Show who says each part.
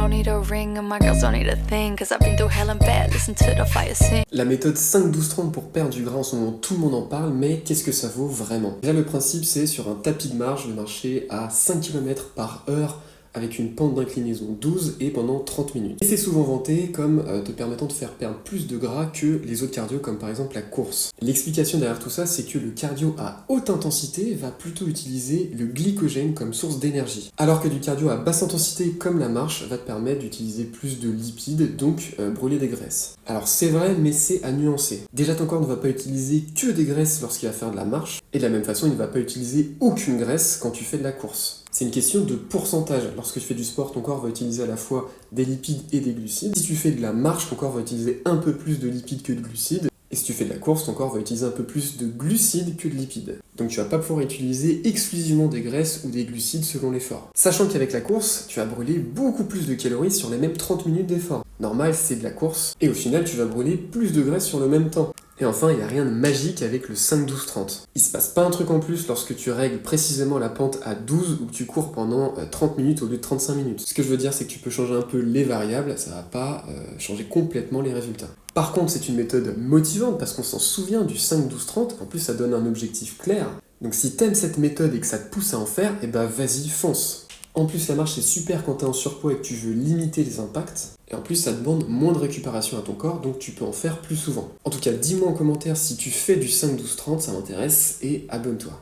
Speaker 1: don't need a ring and my girls don't need a thing, cause I've been through hell and back, listen to the fire sing.
Speaker 2: La méthode 5-12-30 pour perdre du gras, en ce moment tout le monde en parle, mais qu'est-ce que ça vaut vraiment? Déjà le principe c'est sur un tapis de marche de marcher à 5 km par heure avec une pente d'inclinaison 12 et pendant 30 minutes. Et c'est souvent vanté comme te permettant de faire perdre plus de gras que les autres cardio, comme par exemple la course. L'explication derrière tout ça, c'est que le cardio à haute intensité va plutôt utiliser le glycogène comme source d'énergie, alors que du cardio à basse intensité comme la marche va te permettre d'utiliser plus de lipides, donc brûler des graisses. Alors c'est vrai, mais c'est à nuancer. Déjà ton corps ne va pas utiliser que des graisses lorsqu'il va faire de la marche, et de la même façon il ne va pas utiliser aucune graisse quand tu fais de la course. C'est une question de pourcentage. Lorsque tu fais du sport, ton corps va utiliser à la fois des lipides et des glucides. Si tu fais de la marche, ton corps va utiliser un peu plus de lipides que de glucides. Et si tu fais de la course, ton corps va utiliser un peu plus de glucides que de lipides. Donc tu vas pas pouvoir utiliser exclusivement des graisses ou des glucides selon l'effort. Sachant qu'avec la course, tu vas brûler beaucoup plus de calories sur les mêmes 30 minutes d'effort. Normal, c'est de la course. Et au final, tu vas brûler plus de graisse sur le même temps. Et enfin, il n'y a rien de magique avec le 5-12-30. Il se passe pas un truc en plus lorsque tu règles précisément la pente à 12 ou que tu cours pendant 30 minutes au lieu de 35 minutes. Ce que je veux dire, c'est que tu peux changer un peu les variables, ça va pas changer complètement les résultats. Par contre, c'est une méthode motivante parce qu'on s'en souvient du 5-12-30, en plus ça donne un objectif clair. Donc si t'aimes cette méthode et que ça te pousse à en faire, et bah vas-y, fonce. En plus, la marche c'est super quand t'es en surpoids et que tu veux limiter les impacts. Et en plus, ça demande moins de récupération à ton corps, donc tu peux en faire plus souvent. En tout cas, dis-moi en commentaire si tu fais du 5-12-30, ça m'intéresse, et abonne-toi.